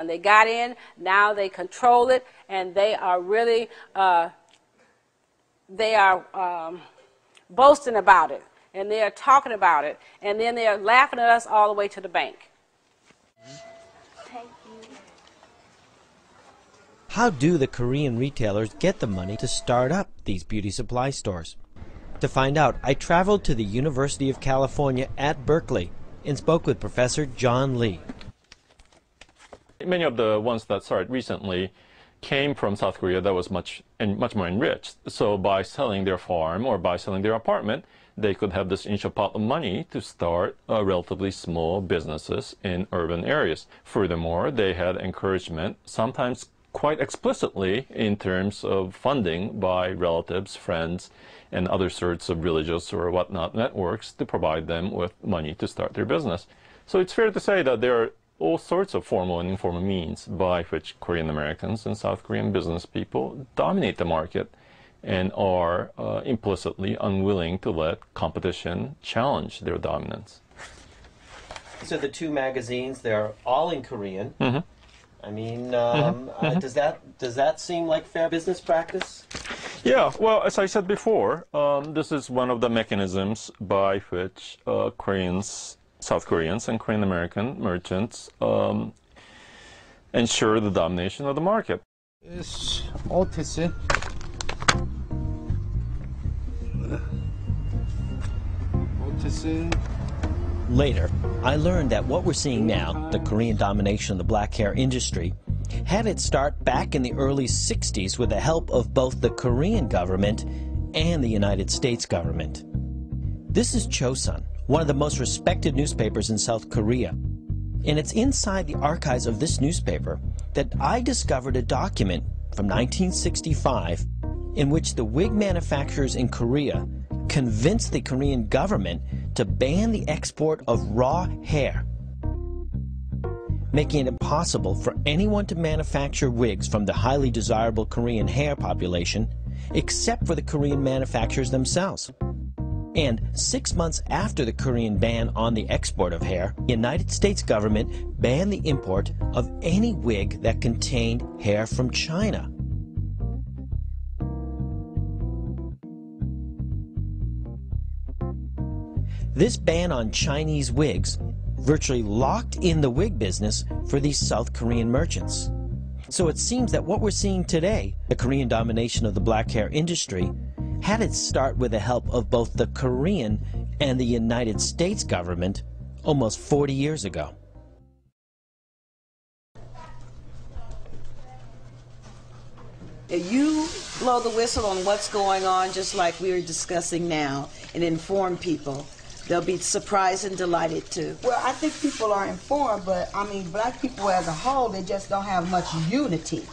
They got in, now they control it, and they are really, boasting about it, and they are talking about it, and then they are laughing at us all the way to the bank. Thank you. How do the Korean retailers get the money to start up these beauty supply stores? To find out, I traveled to the University of California at Berkeley and spoke with Professor John Lee. Many of the ones that started recently came from South Korea that was much more enriched. So by selling their farm or by selling their apartment, they could have this initial pot of money to start relatively small businesses in urban areas. Furthermore, they had encouragement, sometimes quite explicitly in terms of funding by relatives, friends, and other sorts of religious or whatnot networks to provide them with money to start their business. So it's fair to say that there are all sorts of formal and informal means by which Korean Americans and South Korean business people dominate the market and are implicitly unwilling to let competition challenge their dominance. So the two magazines, they're all in Korean. Mm-hmm. I mean, does that seem like fair business practice? Yeah, well, as I said before, this is one of the mechanisms by which South Koreans and Korean American merchants ensure the domination of the market. It's autism. Later, I learned that what we're seeing now, the Korean domination of the black hair industry, had its start back in the early 60s with the help of both the Korean government and the United States government. This is Chosun, one of the most respected newspapers in South Korea. And it's inside the archives of this newspaper that I discovered a document from 1965 in which the wig manufacturers in Korea convinced the Korean government to ban the export of raw hair, making it impossible for anyone to manufacture wigs from the highly desirable Korean hair population except for the Korean manufacturers themselves. And 6 months after the Korean ban on the export of hair, the United States government banned the import of any wig that contained hair from China. This ban on Chinese wigs virtually locked in the wig business for these South Korean merchants. So it seems that what we're seeing today, the Korean domination of the black hair industry, had its start with the help of both the Korean and the United States government almost 40 years ago. You blow the whistle on what's going on, just like we were discussing now, and inform people. They'll be surprised and delighted too. Well, I think people are informed, but I mean, black people as a whole, they just don't have much unity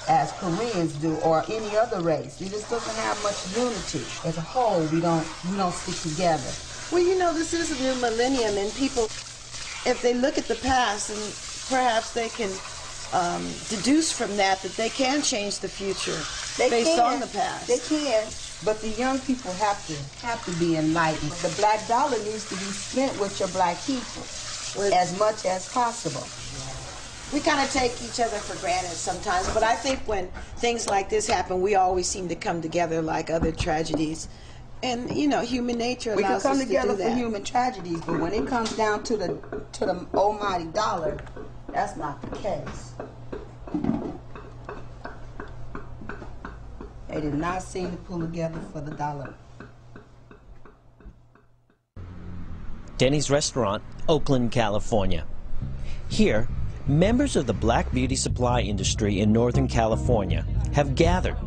as Koreans do, or any other race. It just doesn't have much unity. As a whole, we don't stick together. Well, you know, this is a new millennium, and people, if they look at the past, and perhaps they can deduce from that they can change the future based on the past. They can, but the young people have to be enlightened. The black dollar needs to be spent with your black people as much as possible. We kind of take each other for granted sometimes, but I think when things like this happen, we always seem to come together like other tragedies. And, you know, human nature allows us to do that. We can come together for human tragedies, but when it comes down to the almighty dollar, that's not the case. They did not seem to pull together for the dollar. Denny's Restaurant, Oakland, California. Here, members of the black beauty supply industry in Northern California have gathered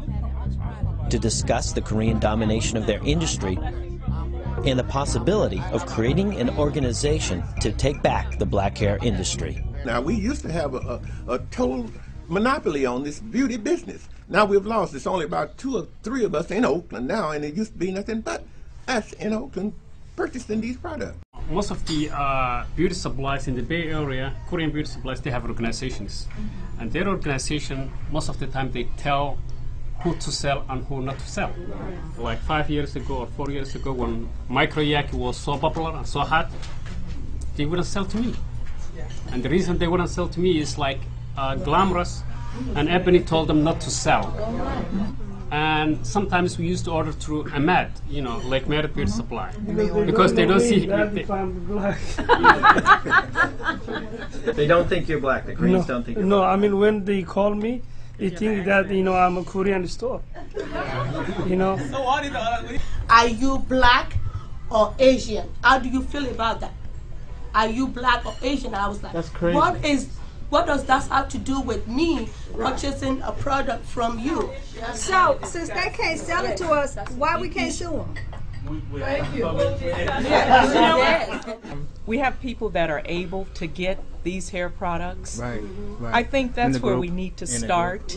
to discuss the Korean domination of their industry and the possibility of creating an organization to take back the black hair industry. Now, we used to have a total monopoly on this beauty business. Now we've lost. It's only about 2 or 3 of us in Oakland now, and it used to be nothing but us in Oakland purchasing these products. Most of the beauty supplies in the Bay Area, Korean beauty supplies, they have organizations. And their organization, most of the time, they tell who to sell and who not to sell. Like 5 years ago or 4 years ago, when micro yak was so popular and so hot, they wouldn't sell to me. And the reason they wouldn't sell to me is like, glamorous, and Ebony told them not to sell. And sometimes we used to order through Ahmed, you know, like Merit Beauty Supply, because they don't see. They don't think you're black. The Koreans don't think you're black. No, I mean, when they call me, they think that, you know, I'm a Korean store. You know? Are you black or Asian? How do you feel about that? Are you black or Asian? I was like, That's crazy. What does that have to do with me purchasing a product from you? So, since they can't sell it to us, why we can't sue them? We have people that are able to get these hair products. Right. I think that's where we need to start.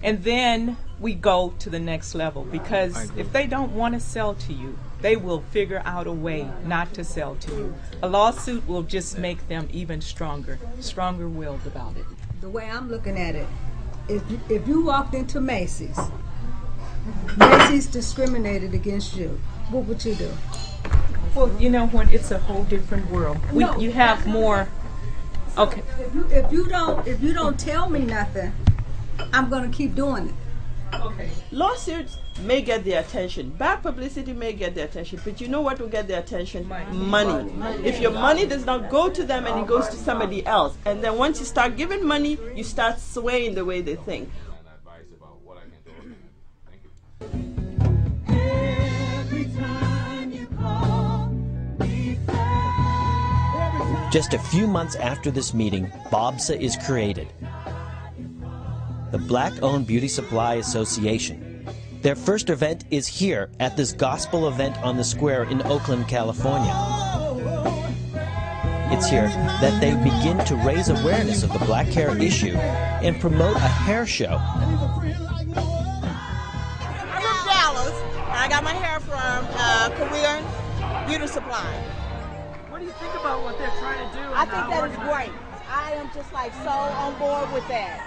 And then we go to the next level, because if they don't want to sell to you, they will figure out a way not to sell to you. A lawsuit will just make them even stronger-willed about it. The way I'm looking at it, if you walked into Macy's, Macy's discriminated against you, what would you do? Well, you know what? It's a whole different world. You have more. Okay. If you don't tell me nothing, I'm gonna keep doing it. Okay. Lawsuits may get their attention. Bad publicity may get their attention, but you know what will get their attention? Money. If your money does not go to them and it goes to somebody else, and then once you start giving money, you start swaying the way they think. Just a few months after this meeting, BOBSA is created, the Black-Owned Beauty Supply Association. Their first event is here at this gospel event on the square in Oakland, California. It's here that they begin to raise awareness of the black hair issue and promote a hair show. I'm from Dallas, and I got my hair from Korean Beauty Supply. What do you think about what they're trying to do? I think that is great. I am just like so on board with that.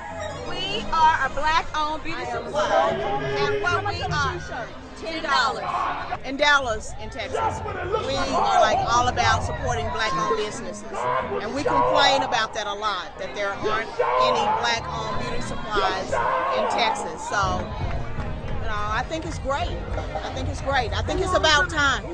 We are a black-owned beauty supply, and what we are, $10 in Dallas, in Texas. We are like all about supporting black-owned businesses, and we complain about that a lot, that there aren't any black-owned beauty supplies in Texas. So, you know, I think it's great. I think it's great. I think it's about time.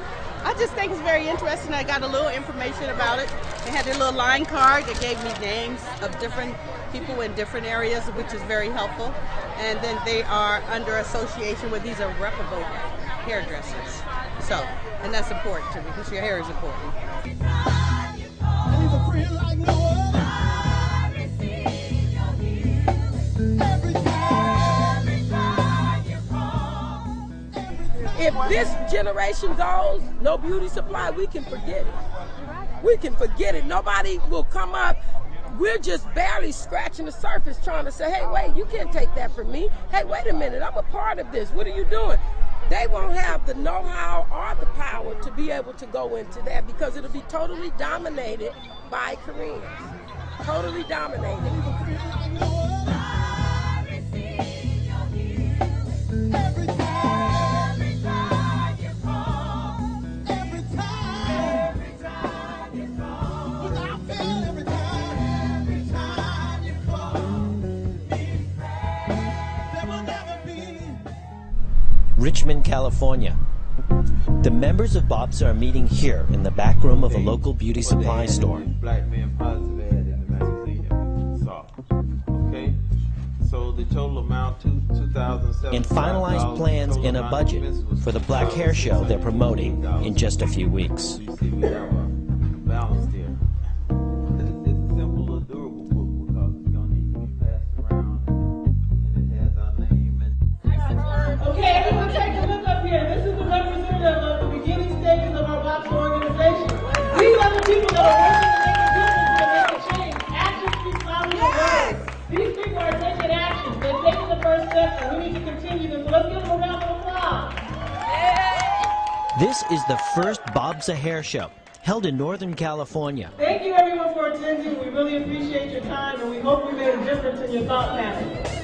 I just think it's very interesting. I got a little information about it. They had their little line card that gave me names of different people in different areas, which is very helpful. And then they are under association with, these are reputable hairdressers. So, and that's important too, because your hair is important. If this generation goes, no beauty supply, we can forget it. We can forget it. Nobody will come up. We're just barely scratching the surface trying to say, hey, wait, you can't take that from me. Hey, wait a minute, I'm a part of this. What are you doing? They won't have the know-how or the power to be able to go into that, because it'll be totally dominated by Koreans. Totally dominated. Richmond, California. The members of BOBSA are meeting here in the back room of a local beauty supply store. Black men positive ad in the magazine that we saw. Okay, so the total amount to $2,700. And finalized plans and a budget for the black hair show they're promoting in just a few weeks. You see, we have a balance there. It's a simple, durable book because it's gonna need to be passed around, and it has our name and. Okay, everyone take a look up here. This is the representative of the beginning stages of our BOBSA organization. These are the people that are working to make a difference, to make a change. Action speaks louder than words. These people are taking action. They're taking the first step, and we need to continue this. So let's give them a round of applause. This is the first BOBSA hair show, held in Northern California. Thank you everyone for attending. We really appreciate your time, and we hope we made a difference in your thought pattern.